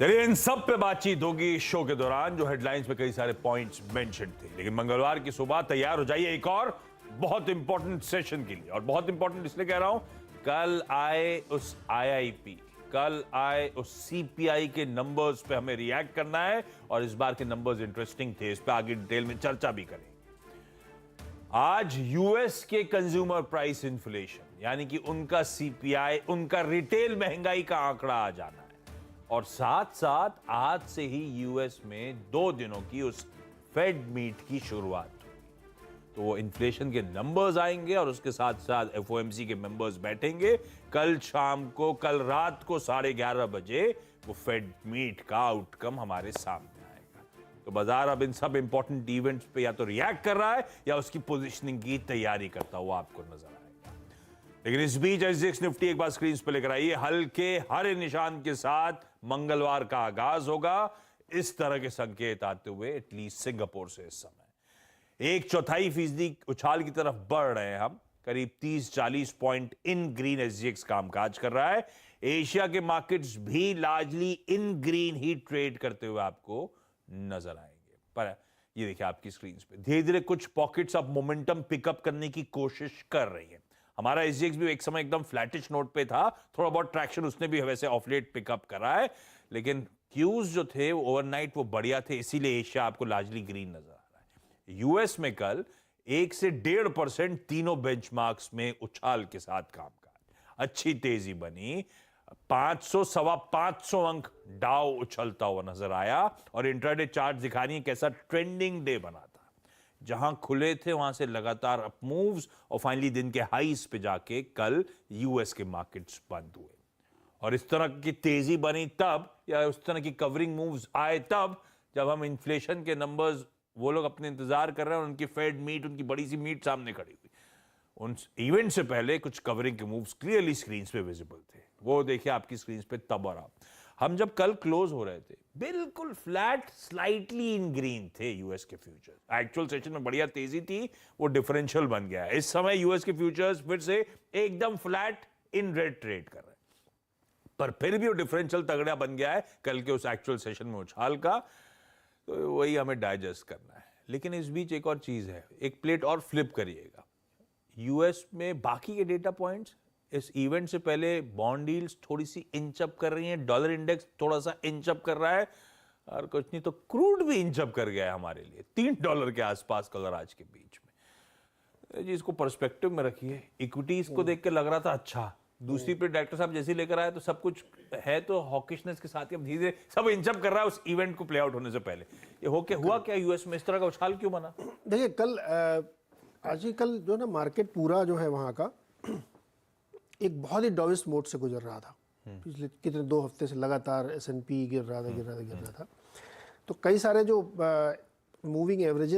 चलिए इन सब पे बातचीत होगी शो के दौरान, जो हेडलाइंस में कई सारे पॉइंट्स मेंशन थे। लेकिन मंगलवार की सुबह तैयार हो जाइए एक और बहुत इंपॉर्टेंट सेशन के लिए। और बहुत इंपॉर्टेंट इसलिए कह रहा हूं, कल आए उस आईआईपी, कल आए उस सीपीआई के नंबर्स पे हमें रिएक्ट करना है। और इस बार के नंबर्स इंटरेस्टिंग थे, इस पे आगे डिटेल में चर्चा भी करेंगे। आज यूएस के कंज्यूमर प्राइस इन्फ्लेशन यानी कि उनका सीपीआई, उनका रिटेल महंगाई का आंकड़ा आ जाना है। और साथ साथ आज से ही यूएस में 2 दिनों की उस फेड मीट की शुरुआत हुई। तो वो इन्फ्लेशन के नंबर्स आएंगे और उसके साथ साथ एफओएमसी के मेंबर्स बैठेंगे। कल शाम को, कल रात को 11:30 बजे वो फेड मीट का आउटकम हमारे सामने आएगा। तो बाजार अब इन सब इंपॉर्टेंट इवेंट्स पे या तो रिएक्ट कर रहा है या उसकी पोजिशनिंग की तैयारी करता हुआ आपको नजर आएगा। लेकिन इस बीच एसजीएक्स निफ्टी एक बार स्क्रीन पे लेकर आइए। हल्के हरे निशान के साथ मंगलवार का आगाज होगा। इस तरह के संकेत आते हुए एटलीस्ट सिंगापुर से इस समय 1/4% उछाल की तरफ बढ़ रहे हैं हम। करीब 30-40 पॉइंट इन ग्रीन एसजीएक्स कामकाज कर रहा है। एशिया के मार्केट्स भी लार्जली इन ग्रीन ही ट्रेड करते हुए आपको नजर आएंगे। पर ये देखिए आपकी स्क्रीन पे धीरे धीरे कुछ पॉकेट्स अब मोमेंटम पिकअप करने की कोशिश कर रही है। हमारा एसजीएक्स भी एक समय एकदम फ्लैटिश नोट पे था, थोड़ा बहुत ट्रैक्शन उसने भी वैसे ऑफलेट पिकअप करा है। लेकिन क्यूज जो थे ओवरनाइट वो बढ़िया थे, इसीलिए एशिया आपको लार्जली ग्रीन नजर आ रहा है। यूएस में कल 1 से 1.5% तीनों बेंचमार्क्स में उछाल के साथ कामकाज, अच्छी तेजी बनी। 500 सवा 500 अंक डाउ उछलता हुआ नजर आया। और इंट्राडे चार्ट दिखा रही है कैसा ट्रेंडिंग डे बना था। जहां खुले थे वहां से लगातार अप मूव्स और फाइनली दिन के हाईस पे जाके कल यूएस के मार्केट्स बंद हुए। और इस तरह की तेजी बनी तब, या उस तरह की कवरिंग मूव्स आए तब, जब हम इन्फ्लेशन के नंबर्स, वो लोग अपने इंतजार कर रहे हैं, उनकी फेड मीट, उनकी बड़ी सी मीट सामने खड़ी हुई। उन इवेंट से पहले कुछ कवरिंग के मूव्स क्लियरली स्क्रीन पे विजिबल थे। वो देखिए आपकी स्क्रीन पे तब और अब। हम जब कल क्लोज हो रहे थे बिल्कुल फ्लैट, स्लाइटली इन ग्रीन थे यूएस के फ्यूचर्स। एक्चुअल सेशन में बढ़िया तेजी थी, वो डिफरेंशियल बन गया है। इस समय यूएस के फ्यूचर्स फिर से एकदम फ्लैट इन रेड ट्रेड कर रहे हैं। पर फिर भी वो डिफरेंशियल तगड़ा बन गया है कल के उस एक्चुअल सेशन में उछाल का। तो वही हमें डाइजेस्ट करना है। लेकिन इस बीच एक और चीज है, एक प्लेट और फ्लिप करिएगा। यूएस में बाकी के डेटा पॉइंट्स, इस इवेंट से पहले बॉन्ड यील्ड्स थोड़ी सी इंच अप कर रही हैं, डॉलर इंडेक्स थोड़ा सा इंच अप कर रहा है, और कुछ नहीं तो क्रूड भी इंच अप कर गया है हमारे लिए $3 के आसपास कलर आज के बीच में। जी इसको पर्सपेक्टिव में रखिए। इक्विटीज को देख के लग रहा था अच्छा, दूसरी पे डायरेक्टर साहब जैसे लेकर आए तो सब कुछ है तो हॉकिशनेस के साथ ही अब धीरे धीरे सब इंच अप कर रहा है उस इवेंट को प्ले आउट होने से पहले। ये हो के हुआ क्या यूएस में, इस तरह का उछाल क्यों बना? देखिए कल आज ही कल जो ना मार्केट पूरा जो है वहाँ का एक बहुत ही डॉविश मोड से गुजर रहा था। पिछले कितने 2 हफ्ते से लगातार S&P गिर रहा था। तो कई सारे जो मूविंग एवरेजेस